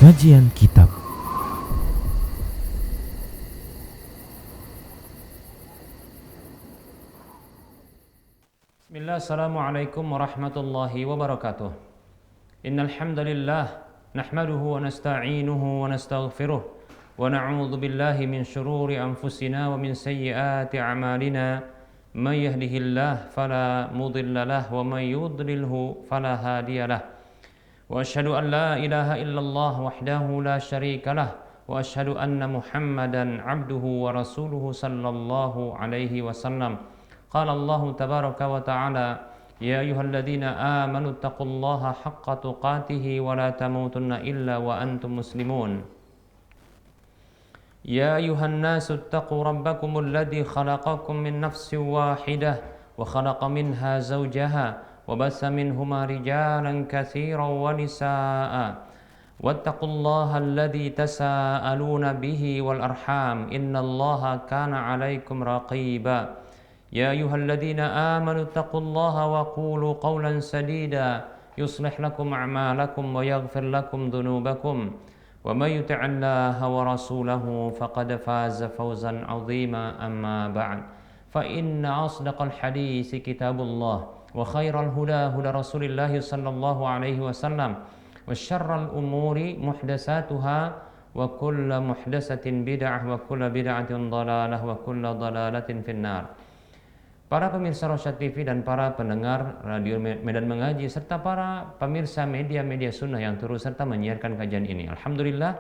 Kajian Kitab. Bismillah, assalamualaikum warahmatullahi wabarakatuh. Innal hamdalillah nahmaduhu wa nasta'inuhu wa nastaghfiruh wa na'udzu billahi min shururi anfusina wa min sayyiati a'malina. May yahdihillahu fala mudilla lahu wa may yudlilhu fala hadiya lahu. Wa asyhadu an la ilaha illallah wahdahu la syarika lah wa asyhadu anna Muhammadan 'abduhu wa rasuluhu sallallahu alaihi wasallam. Qala Allah tabaraka wa ta'ala ya ayyuhalladzina amanu taqullaha haqqa tuqatih wa la tamutunna illa wa antum muslimun. Ya ayyuhan nasu taqu rabbakumul ladzi khalaqakum min nafsin wahidah wa khalaqa minha zawjaha wa bassa minhuma rijalan katsiran wa nisaa'a wattaqullaha alladzi tasaaluna bihi wal arham innallaha kana 'alaikum raqiba. يا أيها الذين آمنوا اتقوا الله وقولوا قولا سديدا يصلح لكم أعمالكم ويغفر لكم ذنوبكم ومن يطع الله ورسوله فقد فاز فوزا عظيما أما بعد فإن أصدق الحديث كتاب الله وخير الهدى هدى رسول الله صلى الله عليه وسلم وشر الأمور محدثاتها وكل محدثة بدعة وكل بدعة ضلالة وكل ضلالة في النار. Para pemirsa Rosyad TV dan para pendengar Radio Medan Mengaji serta para pemirsa media-media sunnah yang turut serta menyiarkan kajian ini. Alhamdulillah,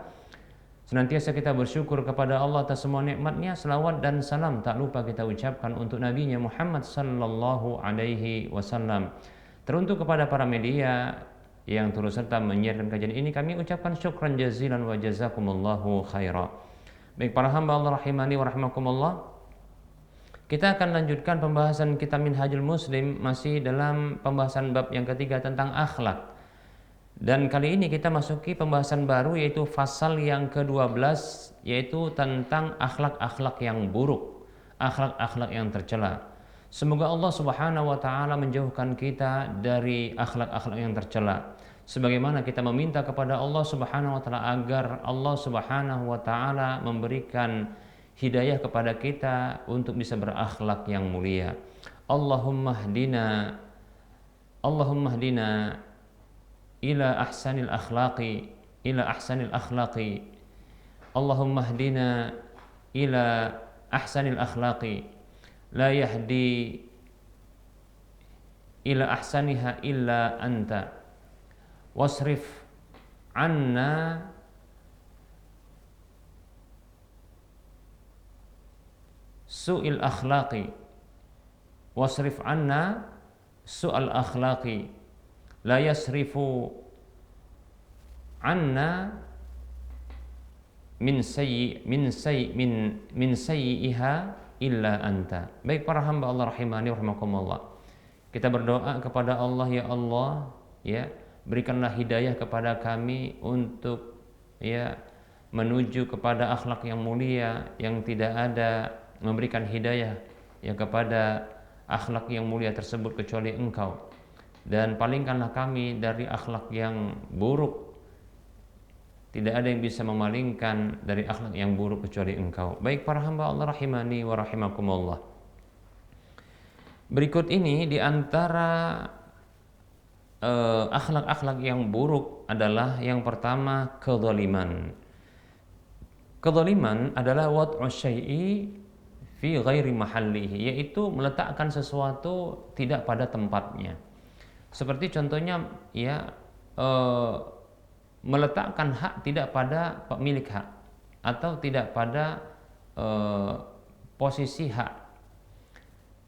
senantiasa kita bersyukur kepada Allah atas semua nikmatnya. Selawat dan salam tak lupa kita ucapkan untuk Nabi-Nya Muhammad sallallahu alaihi wasallam. Teruntuk kepada para media yang turut serta menyiarkan kajian ini, kami ucapkan syukran jazilan wa jazakumullahu khaira. Baik para hamba Allah rahimani wa rahimakumullah, kita akan lanjutkan pembahasan kitab Minhajul Muslim masih dalam pembahasan bab yang ketiga tentang akhlak. Dan kali ini kita masuki pembahasan baru yaitu fasal yang ke-12 yaitu tentang akhlak-akhlak yang buruk, akhlak-akhlak yang tercela. Semoga Allah Subhanahu wa taala menjauhkan kita dari akhlak-akhlak yang tercela. Sebagaimana kita meminta kepada Allah Subhanahu wa taala agar Allah Subhanahu wa taala memberikan hidayah kepada kita untuk bisa berakhlak yang mulia. Allahumma hdina ila ahsanil akhlaqi Allahumma hdina ila ahsanil akhlaqi la yahdi ila ahsaniha illa anta wasrif anna su'il akhlaqi wasrif anna su'al akhlaqi la yasrifu anna min sayyi'iha illa anta. Baik para hamba Allah rahimani wa rahimakumullah, kita berdoa kepada Allah, ya Allah, ya berikanlah hidayah kepada kami untuk ya menuju kepada akhlak yang mulia, yang tidak ada memberikan hidayah ya kepada akhlak yang mulia tersebut kecuali Engkau, dan palingkanlah kami dari akhlak yang buruk. Tidak ada yang bisa memalingkan dari akhlak yang buruk kecuali Engkau. Baik para hamba Allah rahimani wa rahimakumullah, berikut ini di antara akhlak-akhlak yang buruk adalah yang pertama kezaliman. Kezaliman adalah wad'u syai'i fi ghairi mahallihi, yaitu meletakkan sesuatu tidak pada tempatnya. Seperti contohnya ya meletakkan hak tidak pada pemilik hak atau tidak pada posisi hak,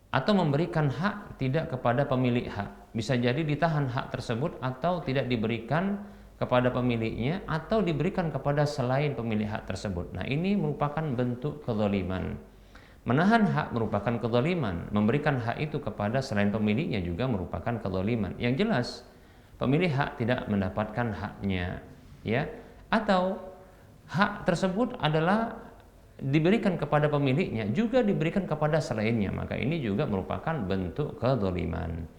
atau memberikan hak tidak kepada pemilik hak. Bisa jadi ditahan hak tersebut atau tidak diberikan kepada pemiliknya atau diberikan kepada selain pemilik hak tersebut. Nah, ini merupakan bentuk kezaliman. Menahan hak merupakan kezaliman, memberikan hak itu kepada selain pemiliknya juga merupakan kezaliman. Yang jelas pemilik hak tidak mendapatkan haknya, ya, atau hak tersebut adalah diberikan kepada pemiliknya juga diberikan kepada selainnya, maka ini juga merupakan bentuk kezaliman.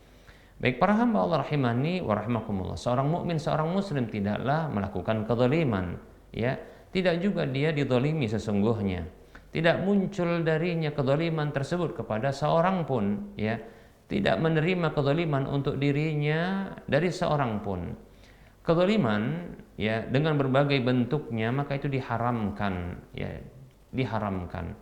Baik para hamba Allah rahimani wa rahimakumullah. Seorang mukmin, seorang muslim tidaklah melakukan kezaliman, ya. Tidak juga dia dizalimi sesungguhnya. Tidak muncul darinya kezaliman tersebut kepada seorang pun, ya. Tidak menerima kezaliman untuk dirinya dari seorang pun. Kezaliman, ya, dengan berbagai bentuknya maka itu diharamkan, ya, diharamkan.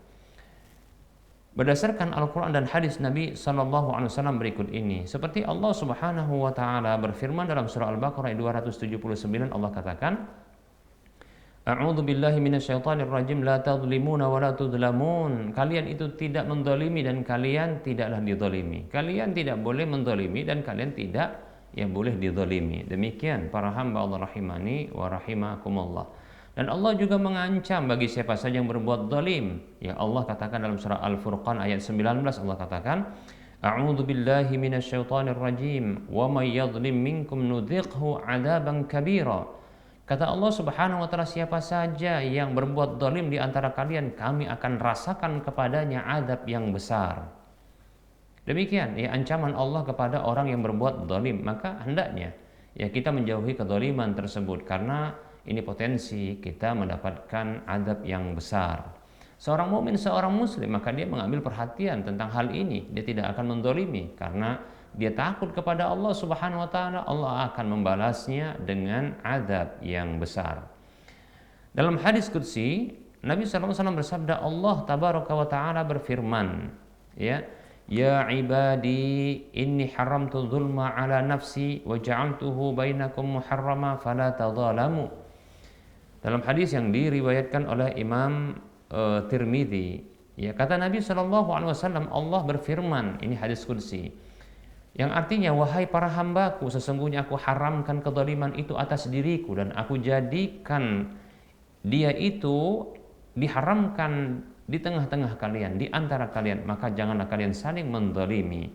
Berdasarkan Al-Quran dan hadis Nabi SAW berikut ini, seperti Allah Subhanahu wa Ta'ala berfirman dalam surah Al-Baqarah ayat 279, Allah katakan, A'udzu billahi minasyaitonir rajim, la tadlimuna wa la tudlamun. Kalian itu tidak mendolimi dan kalian tidaklah didolimi. Kalian tidak boleh mendolimi dan kalian tidak boleh didolimi. Demikian para hamba Allah rahimani wa rahimakumullah. Dan Allah juga mengancam bagi siapa saja yang berbuat zalim. Ya, Allah katakan dalam surah Al-Furqan ayat 19, Allah katakan, A'udzu billahi minasyaitonir rajim, wa may yadhlim minkum nudhiqhu 'adzaban kabira. Kata Allah Subhanahu wa Ta'ala, siapa saja yang berbuat zalim di antara kalian, kami akan rasakan kepadanya azab yang besar. Demikian ya ancaman Allah kepada orang yang berbuat zalim. Maka hendaknya ya kita menjauhi kezaliman tersebut, karena ini potensi kita mendapatkan azab yang besar. Seorang mukmin, seorang muslim, maka dia mengambil perhatian tentang hal ini. Dia tidak akan mendolimi karena dia takut kepada Allah Subhanahu wa Ta'ala. Allah akan membalasnya dengan azab yang besar. Dalam hadis qudsi, Nabi SAW bersabda, Allah Tabaraka wa Ta'ala berfirman, ya, Ya ibadi inni haramtu zulma ala nafsi wa ja'altuhu bainakum muharrama fala tadzalamu. Dalam hadis yang diriwayatkan oleh Imam Tirmidzi, ya, kata Nabi SAW, Allah berfirman, ini hadis qudsi, yang artinya, wahai para hambaku, sesungguhnya aku haramkan kezaliman itu atas diriku dan aku jadikan dia itu diharamkan di tengah-tengah kalian, di antara kalian, maka janganlah kalian saling menzalimi.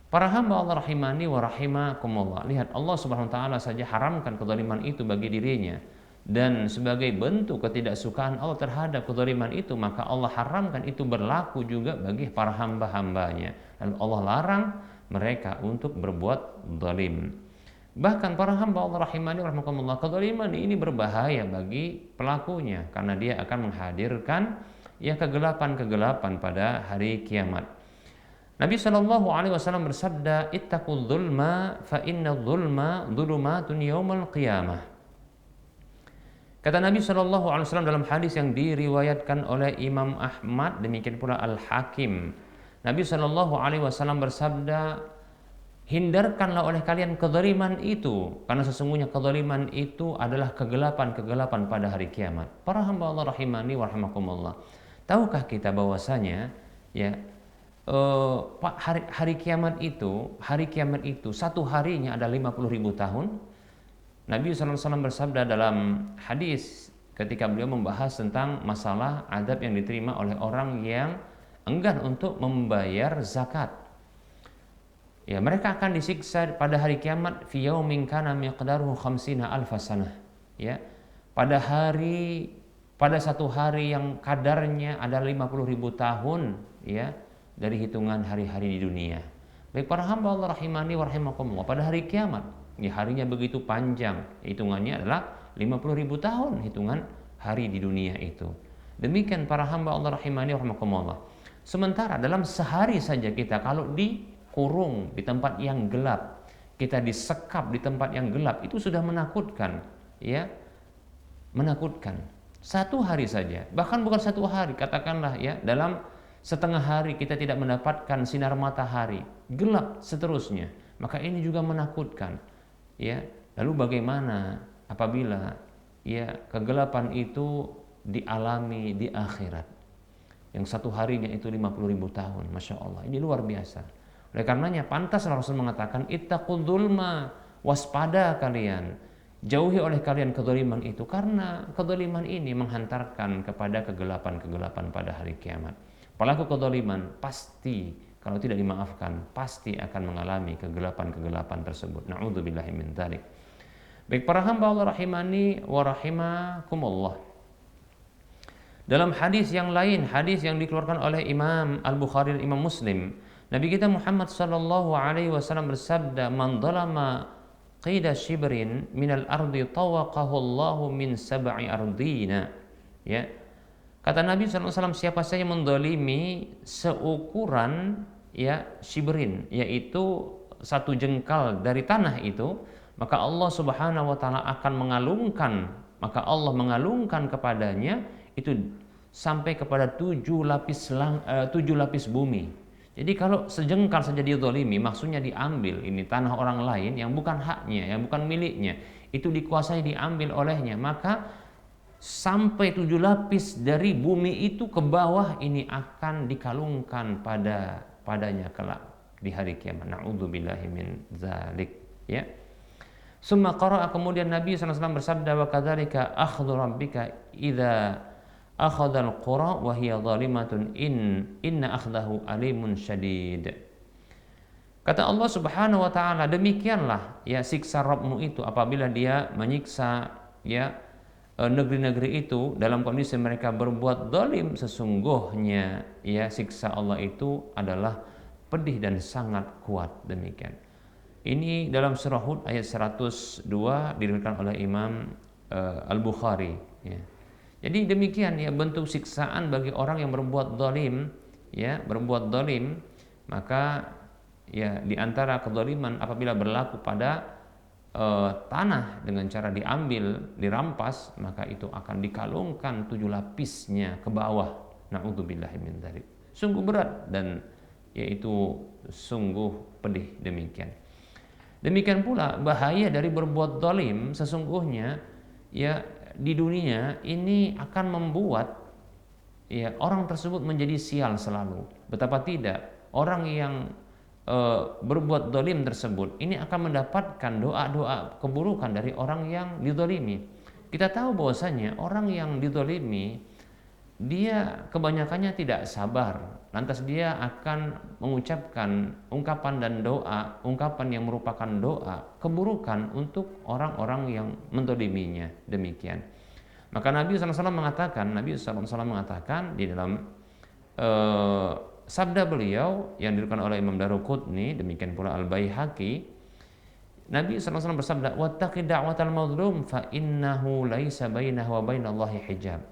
Para hamba Allah rahimani wa rahimakumullah, lihat, Allah Subhanahu wa Ta'ala saja haramkan kezaliman itu bagi dirinya, dan sebagai bentuk ketidaksukaan Allah terhadap kezaliman itu, maka Allah haramkan itu berlaku juga bagi para hamba-hambanya, dan Allah larang mereka untuk berbuat zalim. Bahkan para hamba Allah rahimani wa rahimakumullah, kezaliman ini berbahaya bagi pelakunya karena dia akan menghadirkan ya kegelapan-kegelapan pada hari kiamat. Nabi SAW bersabda, Ittaqul zulma fa inna zulma dhulumatun yaumal qiyamah. Kata Nabi SAW dalam hadis yang diriwayatkan oleh Imam Ahmad, demikian pula Al-Hakim, Nabi SAW bersabda, hindarkanlah oleh kalian kezaliman itu, karena sesungguhnya kezaliman itu adalah kegelapan-kegelapan pada hari kiamat. Para hamba Allah rahimani wa rahimakumullah, tahukah kita bahwasanya ya hari kiamat itu satu harinya ada 50.000 tahun. Nabi SAW bersabda dalam hadis ketika beliau membahas tentang masalah azab yang diterima oleh orang yang enggan untuk membayar zakat. Ya, mereka akan disiksa pada hari kiamat fi yaumin kana miqdaruhu 50 alf sanah. Ya, pada satu hari yang kadarnya ada 50.000 tahun, ya, dari hitungan hari-hari di dunia. Baik para hamba Allah rahimani wa rahimakumullah, pada hari kiamat, ya, harinya begitu panjang, hitungannya adalah 50.000 tahun hitungan hari di dunia itu. Demikian para hamba Allah rahimani wa rahimakumullah. Sementara dalam sehari saja kita kalau dikurung di tempat yang gelap, kita disekap di tempat yang gelap, itu sudah menakutkan, ya, menakutkan. Satu hari saja, bahkan bukan satu hari, katakanlah ya dalam setengah hari kita tidak mendapatkan sinar matahari, gelap seterusnya, maka ini juga menakutkan, ya. Lalu bagaimana apabila ya kegelapan itu dialami di akhirat, yang satu harinya itu 50.000 tahun, Masya Allah, ini luar biasa. Oleh karenanya pantas Rasul mengatakan, ittaqul dzulma, waspada kalian, jauhi oleh kalian kezaliman itu, karena kezaliman ini menghantarkan kepada kegelapan-kegelapan pada hari kiamat. Pelaku kezaliman pasti kalau tidak dimaafkan pasti akan mengalami kegelapan-kegelapan tersebut. Na'udzubillahi min dzalik. Baik para hamba Allah rahimani wa rahimakumullah. Dalam hadis yang lain, hadis yang dikeluarkan oleh Imam Al-Bukhari dan Imam Muslim, Nabi kita Muhammad sallallahu alaihi wasallam bersabda, "Man dzalama qida shibrin minal ardi tawaqahu Allahu min sab'i ardina." Ya. Kata Nabi SAW, siapa saja mendolimi seukuran ya shibrin, yaitu satu jengkal dari tanah itu, maka Allah Subhanahu wa taala akan mengalungkan kepadanya itu sampai kepada 7 lapis bumi. Jadi kalau sejengkal saja dia zalimi, maksudnya diambil ini tanah orang lain yang bukan haknya, yang bukan miliknya, itu dikuasai, diambil olehnya, maka sampai 7 lapis dari bumi itu ke bawah ini akan dikalungkan padanya kelak di hari kiamat. Na'udzubillahi min dzalik, ya. Summa qara'a, kemudian Nabi SAW bersabda, wa kadzalika akhdhu rabbika idza akhadhal qura wa hiya zalimatun inna akhdahu alimun syadid. Kata Allah Subhanahu wa taala, demikianlah ya siksa Rabbmu itu apabila dia menyiksa ya negeri-negeri itu dalam kondisi mereka berbuat zalim, sesungguhnya ya siksa Allah itu adalah pedih dan sangat kuat. Demikian. Ini dalam surah Hud ayat 102 diriwayatkan oleh Imam Al-Bukhari, ya. Jadi demikian ya bentuk siksaan bagi orang yang berbuat zalim, ya, berbuat zalim, maka ya di antara kezaliman apabila berlaku pada tanah dengan cara diambil, dirampas, maka itu akan dikalungkan 7 lapisnya ke bawah. Na'udzubillahi min dzalik. Sungguh berat dan yaitu sungguh pedih. Demikian pula bahaya dari berbuat zalim, sesungguhnya ya di dunia ini akan membuat ya orang tersebut menjadi sial selalu. Betapa tidak orang yang berbuat zalim tersebut ini akan mendapatkan doa-doa keburukan dari orang yang dizalimi. Kita tahu bahwasanya orang yang dizalimi dia kebanyakannya tidak sabar, lantas dia akan mengucapkan ungkapan dan doa, ungkapan yang merupakan doa keburukan untuk orang-orang yang menzaliminya. Demikian. Maka Nabi SAW mengatakan di dalam sabda beliau yang diriwayatkan oleh Imam Daruqutni, demikian pula Al-Baihaqi, Nabi SAW bersabda, "Wattaqi da'watal mazlum fa innahu laisa bainahu wa bainallahi hijab."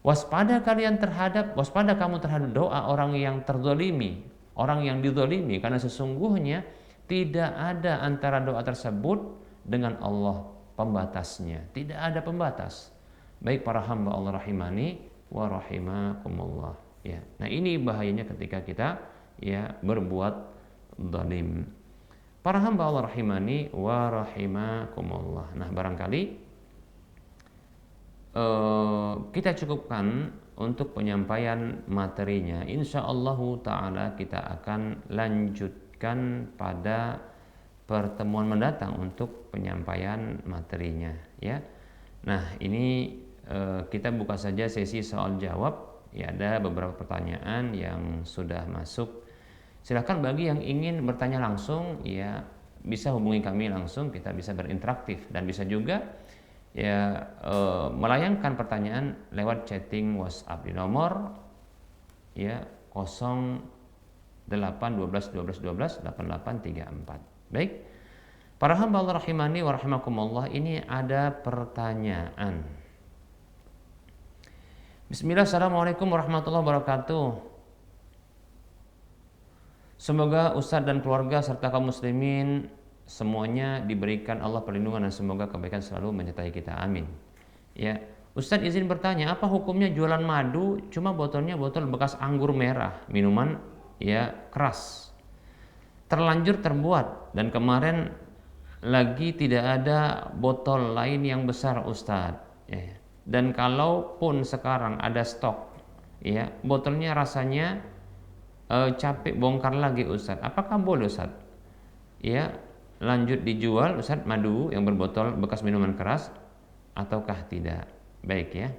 Waspada kamu terhadap doa orang yang terzalimi, orang yang dizalimi, karena sesungguhnya tidak ada antara doa tersebut dengan Allah pembatasnya, tidak ada pembatas. Baik para hamba Allah rahimani wa rahimakumullah. Ya. Nah, ini bahayanya ketika kita ya berbuat zalim. Para hamba Allah rahimani wa rahimakumullah. Nah, barangkali kita cukupkan untuk penyampaian materinya. Insyaallah taala kita akan lanjutkan pada pertemuan mendatang untuk penyampaian materinya, ya. Nah, ini kita buka saja sesi soal jawab. Ya, ada beberapa pertanyaan yang sudah masuk. Silakan bagi yang ingin bertanya langsung, ya bisa hubungi kami langsung, kita bisa berinteraktif dan bisa juga ya melayangkan pertanyaan lewat chatting WhatsApp di nomor ya 08 12 12 12 8834. Baik. Para hamba Allah rahimani wa rahimakumullah, ini ada pertanyaan. Bismillah, assalamualaikum warahmatullahi wabarakatuh. Semoga Ustadz dan keluarga serta kaum muslimin semuanya diberikan Allah perlindungan dan semoga kebaikan selalu menyertai kita. Amin. Ya, Ustadz izin bertanya, apa hukumnya jualan madu cuma botolnya botol bekas anggur merah, minuman ya keras, terlanjur terbuat, dan kemarin lagi tidak ada botol lain yang besar Ustadz. Ya. Dan kalaupun sekarang ada stok, ya botolnya rasanya capek bongkar lagi Ustadz. Apakah boleh Ustadz? Ya, lanjut dijual Ustadz madu yang berbotol bekas minuman keras ataukah tidak? Baik ya.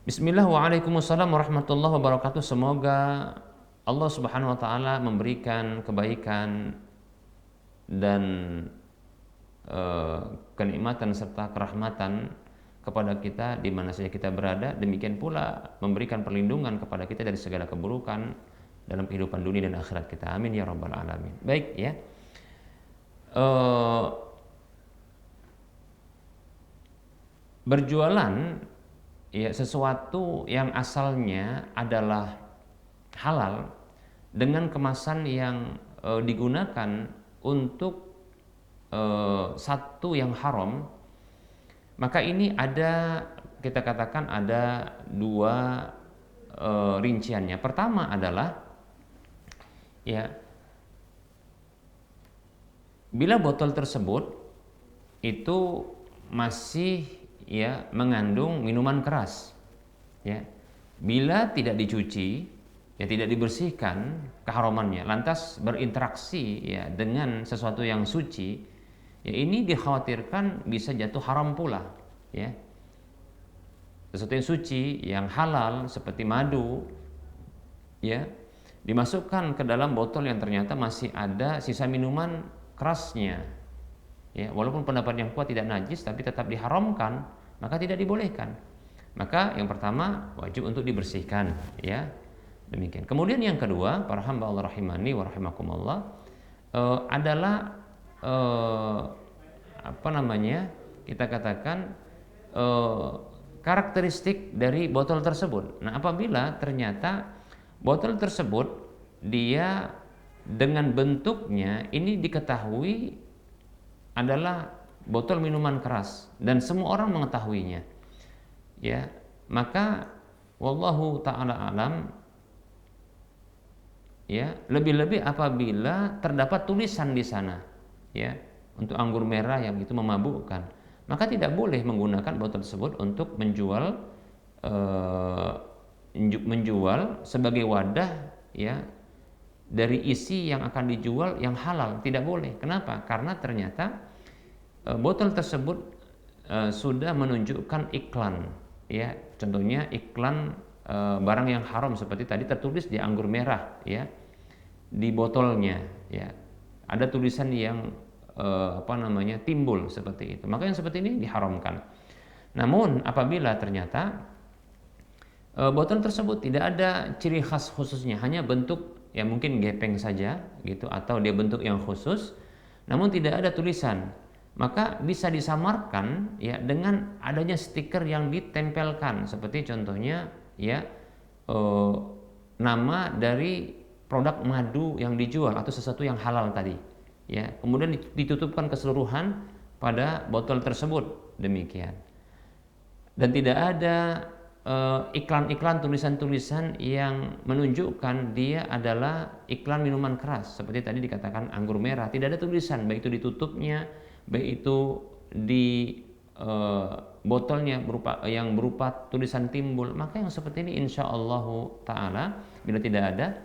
Bismillah, waalaikumsalam warahmatullahi wabarakatuh. Semoga Allah Subhanahu wa taala memberikan kebaikan dan kenikmatan serta kerahmatan kepada kita di mana saja kita berada, demikian pula memberikan perlindungan kepada kita dari segala keburukan dalam kehidupan dunia dan akhirat kita. Amin ya rabbal alamin. Baik ya. Berjualan ya sesuatu yang asalnya adalah halal dengan kemasan yang digunakan untuk satu yang haram, maka ini ada, kita katakan ada dua rinciannya. Pertama adalah ya, bila botol tersebut itu masih ya mengandung minuman keras, ya, bila tidak dicuci, ya tidak dibersihkan keharamannya, lantas berinteraksi ya dengan sesuatu yang suci, ya ini dikhawatirkan bisa jatuh haram pula, ya. Sesuatu yang suci, yang halal seperti madu, ya, dimasukkan ke dalam botol yang ternyata masih ada sisa minuman kerasnya, ya, walaupun pendapat yang kuat tidak najis tapi tetap diharamkan, maka tidak dibolehkan. Maka yang pertama wajib untuk dibersihkan, ya, demikian. Kemudian yang kedua, para hamba Allah rahimani wa rahimakumullah, adalah apa namanya, kita katakan karakteristik dari botol tersebut. Nah, apabila ternyata botol tersebut dia dengan bentuknya ini diketahui adalah botol minuman keras dan semua orang mengetahuinya, ya, maka wallahu taala alam, ya, lebih-lebih apabila terdapat tulisan di sana, ya, untuk anggur merah yang itu memabukkan, maka tidak boleh menggunakan botol tersebut untuk menjual sebagai wadah, ya, dari isi yang akan dijual yang halal, tidak boleh. Kenapa? Karena ternyata botol tersebut sudah menunjukkan iklan, ya, contohnya iklan barang yang haram seperti tadi tertulis di anggur merah, ya, di botolnya, ya, ada tulisan yang timbul seperti itu, maka yang seperti ini diharamkan. Namun apabila ternyata botol tersebut tidak ada ciri khas khususnya, hanya bentuk ya mungkin gepeng saja gitu, atau dia bentuk yang khusus namun tidak ada tulisan, maka bisa disamarkan ya dengan adanya stiker yang ditempelkan, seperti contohnya ya nama dari produk madu yang dijual atau sesuatu yang halal tadi, ya, kemudian ditutupkan keseluruhan pada botol tersebut, demikian. Dan tidak ada iklan-iklan, tulisan-tulisan yang menunjukkan dia adalah iklan minuman keras seperti tadi dikatakan anggur merah, tidak ada tulisan, baik itu di tutupnya, baik itu di botolnya yang berupa tulisan timbul, maka yang seperti ini insyaallah taala bila tidak ada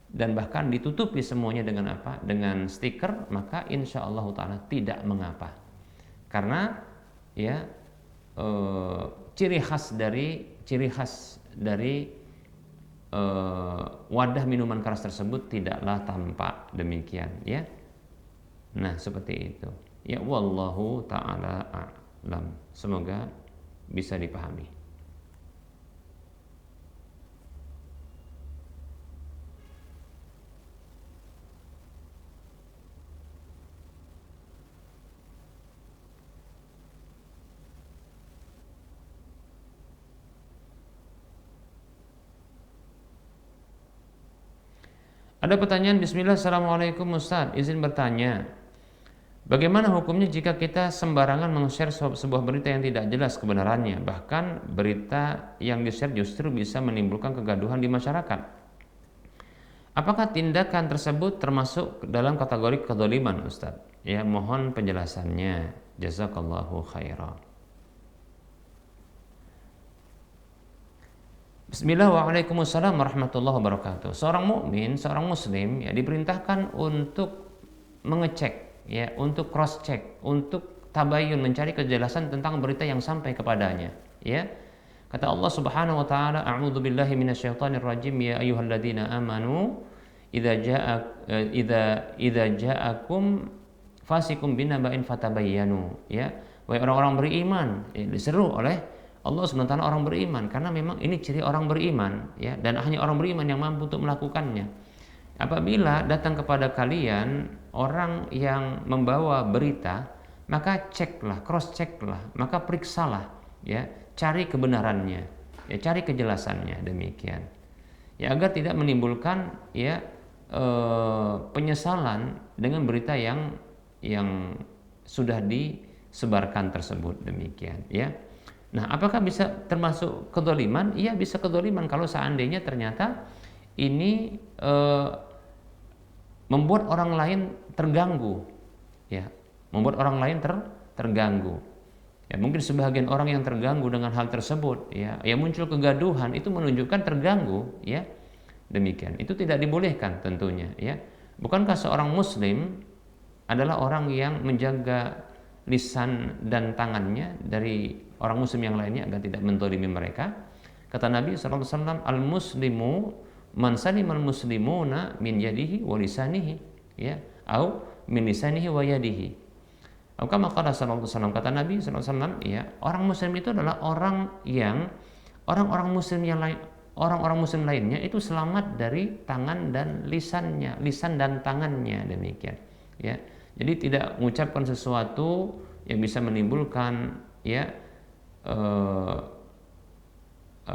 dan bahkan ditutupi semuanya dengan apa? Dengan stiker, maka insyaallah taala tidak mengapa. Karena ya ciri khas dari wadah minuman keras tersebut tidaklah tampak, demikian, ya. Nah, seperti itu. Ya, wallahu taala a'lam. Semoga bisa dipahami. Ada pertanyaan, bismillah, assalamualaikum Ustaz, izin bertanya, bagaimana hukumnya jika kita sembarangan meng-share sebuah berita yang tidak jelas kebenarannya, bahkan berita yang di-share justru bisa menimbulkan kegaduhan di masyarakat? Apakah tindakan tersebut termasuk dalam kategori kedzaliman, Ustaz? Ya, mohon penjelasannya, jazakallahu khairan. Bismillah, waalaikumsalam warahmatullahi wabarakatuh. Seorang mukmin, seorang muslim ya diperintahkan untuk mengecek, ya, untuk cross check, untuk tabayun, mencari kejelasan tentang berita yang sampai kepadanya, ya. Kata Allah Subhanahu wa taala, a'udzu billahi minasyaitonir rajim, ya ayyuhalladzina amanu idza ja'akum fasikum binaba'in fatabayyanu, ya. wahai orang-orang beriman, diseru oleh Allah SWT orang beriman, karena memang ini ciri orang beriman, ya, dan hanya orang beriman yang mampu untuk melakukannya. Apabila datang kepada kalian orang yang membawa berita, maka ceklah, cross ceklah, maka periksalah, ya, cari kebenarannya, ya, cari kejelasannya, demikian, ya, agar tidak menimbulkan, ya, penyesalan dengan berita yang sudah disebarkan tersebut, demikian, ya. Nah, apakah bisa termasuk kedzaliman? Iya, bisa kedzaliman kalau seandainya ternyata ini membuat orang lain terganggu, ya, membuat orang lain terganggu. Ya, mungkin sebagian orang yang terganggu dengan hal tersebut, ya muncul kegaduhan, itu menunjukkan terganggu, ya. Demikian. Itu tidak dibolehkan tentunya, ya. Bukankah seorang muslim adalah orang yang menjaga lisan dan tangannya dari orang muslim yang lainnya agar tidak menzalimi mereka? Kata Nabi SAW, al-muslimu man salimal muslimuna min yadihi wa lisanihi, ya, au min lisanihi wa yadihi. Maka SAW, kata Nabi SAW, ya, orang muslim itu adalah orang yang orang-orang muslim yang lain, orang-orang muslim lainnya itu selamat dari tangan dan lisannya, lisan dan tangannya, demikian, ya. Jadi tidak mengucapkan sesuatu yang bisa menimbulkan, ya,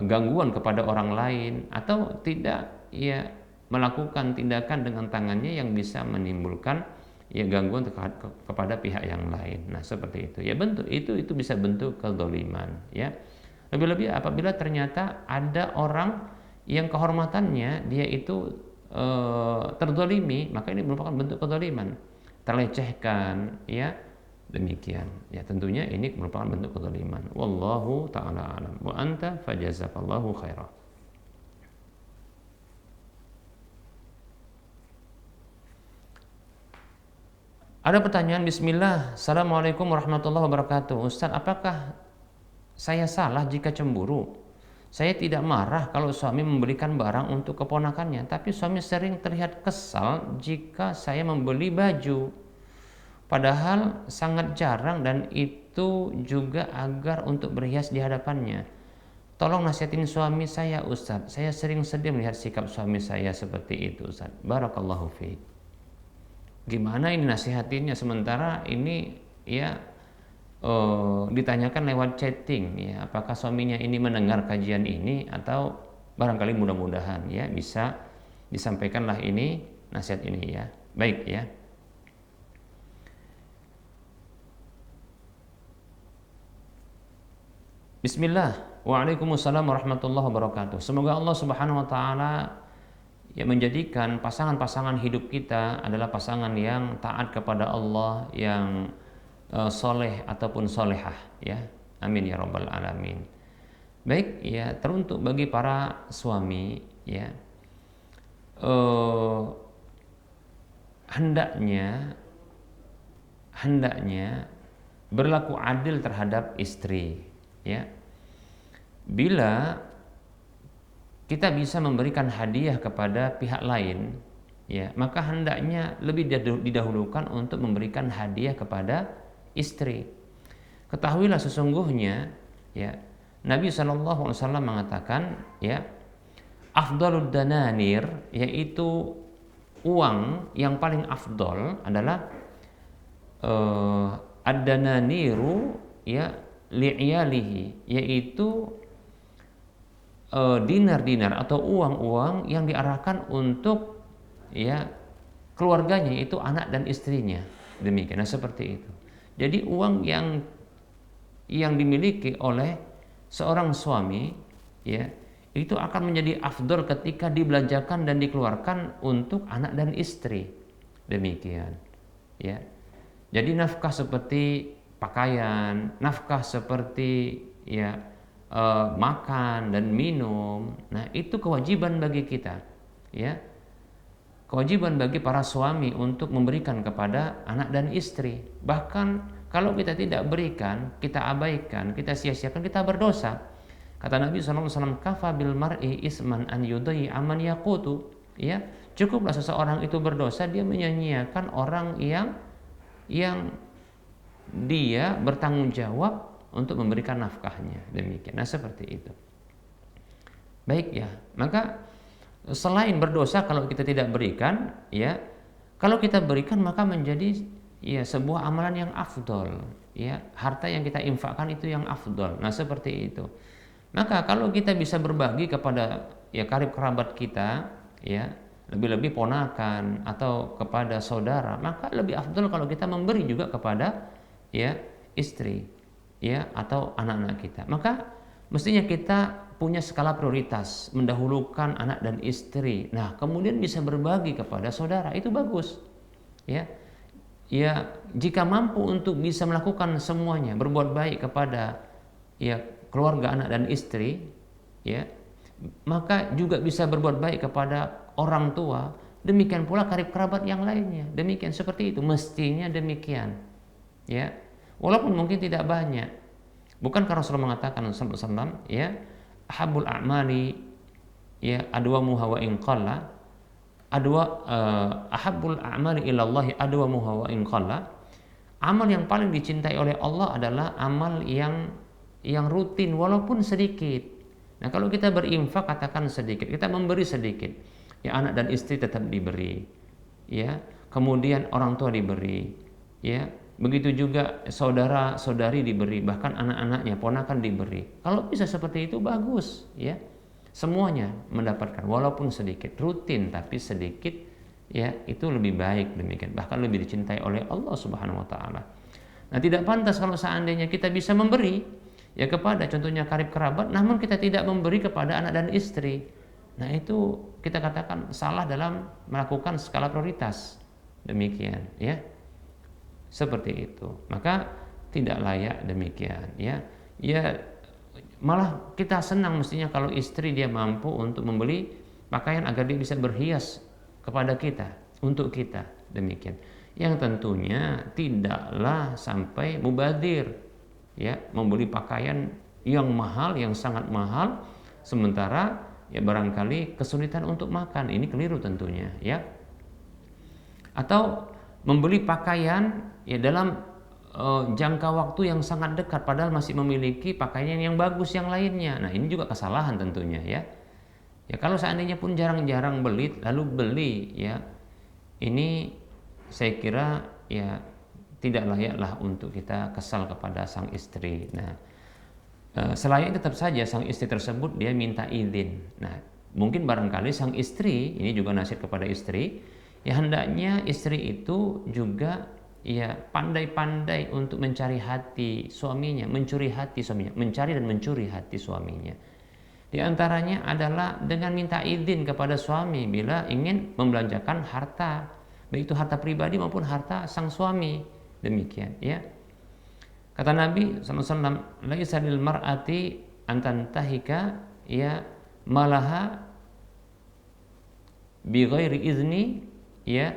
gangguan kepada orang lain, atau tidak, ya, melakukan tindakan dengan tangannya yang bisa menimbulkan, ya, gangguan kepada pihak yang lain. Nah, seperti itu. Ya, bentuk itu bisa bentuk kedzaliman, ya. Lebih-lebih apabila ternyata ada orang yang kehormatannya dia itu terzalimi, maka ini merupakan bentuk kedzaliman, terlecehkan, ya, demikian. Ya, tentunya ini merupakan bentuk kedzaliman. Wallahu taala alam. Wa anta fajazakallahu khairan. Ada pertanyaan, bismillah. Assalamualaikum warahmatullahi wabarakatuh. Ustaz, apakah saya salah jika cemburu? Saya tidak marah kalau suami membelikan barang untuk keponakannya, tapi suami sering terlihat kesal jika saya membeli baju. Padahal sangat jarang, dan itu juga agar untuk berhias di hadapannya. Tolong nasihatin suami saya, Ustaz. Saya sering sedih melihat sikap suami saya seperti itu, Ustaz. Barakallahu fiik. Gimana ini nasihatinnya sementara ini, ya, ditanyakan lewat chatting, ya, apakah suaminya ini mendengar kajian ini, atau barangkali mudah-mudahan, ya, bisa disampaikanlah ini nasihat ini, ya. Baik, ya. Bismillah. Waalaikumsalam warahmatullahi wabarakatuh. Semoga Allah Subhanahu wa taala, ya, menjadikan pasangan-pasangan hidup kita adalah pasangan yang taat kepada Allah, yang soleh ataupun solehah, ya. Amin ya rabbal alamin. Baik, ya, teruntuk bagi para suami, ya, hendaknya berlaku adil terhadap istri, ya. Bila kita bisa memberikan hadiah kepada pihak lain, ya, maka hendaknya lebih didahulukan untuk memberikan hadiah kepada istri. Ketahuilah sesungguhnya, ya, Nabi SAW mengatakan, ya, afdalud dananir, yaitu uang yang paling afdol adalah ad-dananiru, ya, li'iyalihi, yaitu dinar-dinar atau uang-uang yang diarahkan untuk, ya, keluarganya, yaitu anak dan istrinya, demikian. Nah, seperti itu. Jadi uang yang dimiliki oleh seorang suami, ya, itu akan menjadi afdol ketika dibelanjakan dan dikeluarkan untuk anak dan istri, demikian, ya. Jadi nafkah seperti pakaian, nafkah seperti, ya, makan dan minum, nah itu kewajiban bagi kita, ya, kewajiban bagi para suami untuk memberikan kepada anak dan istri. Bahkan kalau kita tidak berikan, kita abaikan, kita sia-siakan, kita berdosa. Kata Nabi SAW, kafa bil mar'i isman an yudai aman yaqutu, ya, cukuplah seseorang itu berdosa dia menyanyiakan orang yang dia bertanggung jawab untuk memberikan nafkahnya. Demikian. Nah, seperti itu. Baik ya. Maka selain berdosa kalau kita tidak berikan, ya, kalau kita berikan maka menjadi ya sebuah amalan yang afdol, ya, harta yang kita infakkan itu yang afdol. Nah, seperti itu. Maka kalau kita bisa berbagi kepada ya karib kerabat kita, ya, lebih-lebih ponakan atau kepada saudara, maka lebih afdol kalau kita memberi juga kepada ya istri, ya, atau anak-anak kita. Maka mestinya kita punya skala prioritas, mendahulukan anak dan istri. Nah, kemudian bisa berbagi kepada saudara, itu bagus. Ya. Ya, jika mampu untuk bisa melakukan semuanya, berbuat baik kepada ya keluarga, anak dan istri, ya, maka juga bisa berbuat baik kepada orang tua, demikian pula karib kerabat yang lainnya. Demikian, seperti itu mestinya demikian. Ya. Walaupun mungkin tidak banyak. Bukankah Rasulullah mengatakan sallallahu alaihi wasallam, ya, ahabul a'mali ya adwamuha wa in qalla, ahabul a'mali ilallahi adwamuha wa in qalla. Amal yang paling dicintai oleh Allah adalah amal yang rutin walaupun sedikit. Nah, kalau kita berinfak katakan sedikit, kita memberi sedikit, ya, anak dan istri tetap diberi, ya, kemudian orang tua diberi, ya, begitu juga saudara saudari diberi, bahkan anak-anaknya, ponakan diberi. Kalau bisa seperti itu bagus, ya, semuanya mendapatkan walaupun sedikit, rutin tapi sedikit, ya, itu lebih baik. Demikian, bahkan lebih dicintai oleh Allah Subhanahu wa taala. Nah, tidak pantas kalau seandainya kita bisa memberi ya kepada contohnya karib kerabat, namun kita tidak memberi kepada anak dan istri. Nah, itu kita katakan salah dalam melakukan skala prioritas. Demikian, ya. Seperti itu. Maka tidak layak demikian, ya. Ya, malah kita senang mestinya kalau istri dia mampu untuk membeli pakaian agar dia bisa berhias kepada kita, untuk kita. Demikian. Yang tentunya tidaklah sampai mubadzir, ya, membeli pakaian yang mahal, yang sangat mahal, sementara ya barangkali kesulitan untuk makan. Ini keliru tentunya, ya. Atau membeli pakaian ya dalam jangka waktu yang sangat dekat padahal masih memiliki pakaian yang bagus yang lainnya. Nah, ini juga kesalahan tentunya, ya. Ya, kalau seandainya pun jarang-jarang beli lalu beli, ya, ini saya kira ya tidak layaklah untuk kita kesal kepada sang istri. Nah, selain tetap saja sang istri tersebut dia minta izin. Nah, mungkin barangkali sang istri, ini juga nasihat kepada istri, ya hendaknya istri itu juga ya pandai-pandai untuk mencari hati suaminya, mencuri hati suaminya, mencari dan mencuri hati suaminya. Di antaranya adalah dengan minta izin kepada suami bila ingin membelanjakan harta, baik itu harta pribadi maupun harta sang suami. Demikian, ya. Kata Nabi SAW, laisa lil mar'ati antantahika ya malaha bi ghairi izni, ya,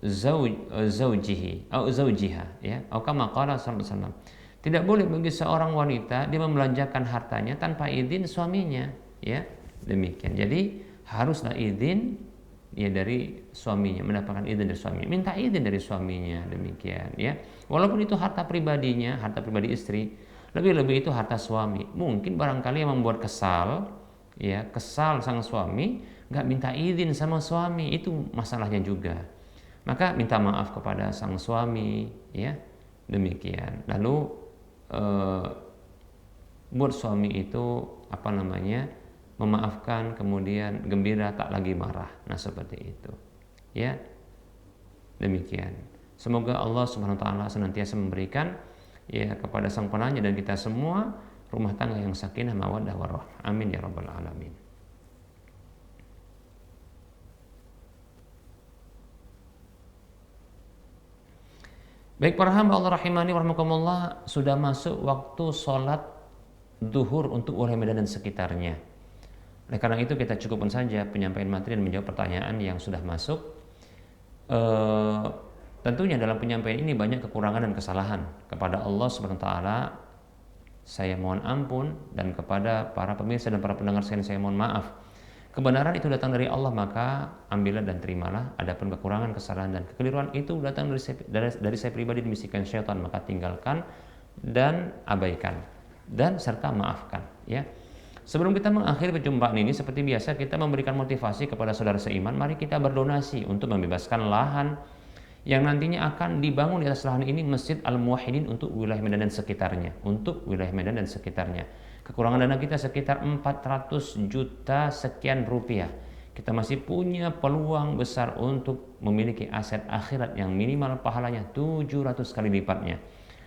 zaujihi atau zaujiha, ya, atau kama qala sallallahu alaihi wasallam. Tidak boleh bagi seorang wanita dia membelanjakan hartanya tanpa izin suaminya, ya. Demikian. Jadi haruslah izin ya dari suaminya, mendapatkan izin dari suaminya, minta izin dari suaminya. Demikian, ya. Walaupun itu harta pribadinya, harta pribadi istri, lebih-lebih itu harta suami. Mungkin barangkali yang membuat kesal, ya, kesal sang suami, nggak minta izin sama suami, itu masalahnya juga. Maka minta maaf kepada sang suami, ya. Demikian. Lalu buat suami itu memaafkan, kemudian gembira, tak lagi marah. Nah, seperti itu, ya. Demikian. Semoga Allah Subhanahu wa taala senantiasa memberikan ya kepada sang penanya dan kita semua rumah tangga yang sakinah, mawaddah, warahmah. Amin ya rabbal alamin. Baik para hamba Allah rahimani warahmatullah, sudah masuk waktu sholat duhur untuk Ulai Medan dan sekitarnya. Oleh karena itu kita cukupkan saja penyampaian materi dan menjawab pertanyaan yang sudah masuk. Tentunya dalam penyampaian ini banyak kekurangan dan kesalahan. Kepada Allah Subhanahu wa taala saya mohon ampun, dan kepada para pemirsa dan para pendengar sekalian saya mohon maaf. Kebenaran itu datang dari Allah, maka ambillah dan terimalah. Adapun kekurangan, kesalahan dan kekeliruan itu datang dari saya pribadi, dibisikan syaitan, maka tinggalkan dan abaikan dan serta maafkan, ya. Sebelum kita mengakhiri perjumpaan ini, seperti biasa kita memberikan motivasi kepada saudara seiman. Mari kita berdonasi untuk membebaskan lahan yang nantinya akan dibangun di atas lahan ini Masjid Al-Muwahhidin untuk wilayah Medan dan sekitarnya, Kekurangan dana kita sekitar 400 juta sekian rupiah. Kita masih punya peluang besar untuk memiliki aset akhirat yang minimal pahalanya 700 kali lipatnya.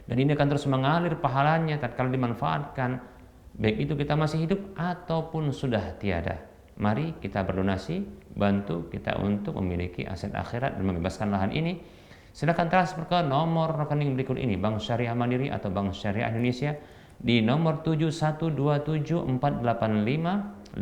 Dan ini akan terus mengalir pahalanya tatkala dimanfaatkan, baik itu kita masih hidup ataupun sudah tiada. Mari kita berdonasi, bantu kita untuk memiliki aset akhirat dan membebaskan lahan ini. Silakan transfer ke nomor rekening berikut ini, Bank Syariah Mandiri atau Bank Syariah Indonesia di nomor 71274855555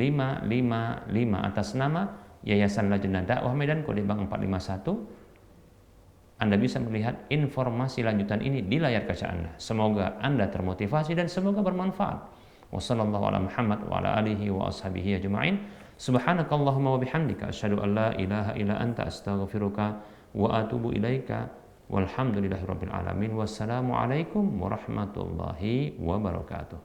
atas nama Yayasan Lajnah Dakwah Medan, kode bank 451. Anda bisa melihat informasi lanjutan ini di layar kaca Anda. Semoga Anda termotivasi dan semoga bermanfaat. Wassallallahu ala Muhammad wa ala alihi wa ashabihi ajma'in. Subhanakallahumma wa bihamdika asyhadu an la ilaha illa anta astaghfiruka wa atubu ilaika. Walhamdulillahirabbil alamin. Wassalamualaikum warahmatullahi wabarakatuh.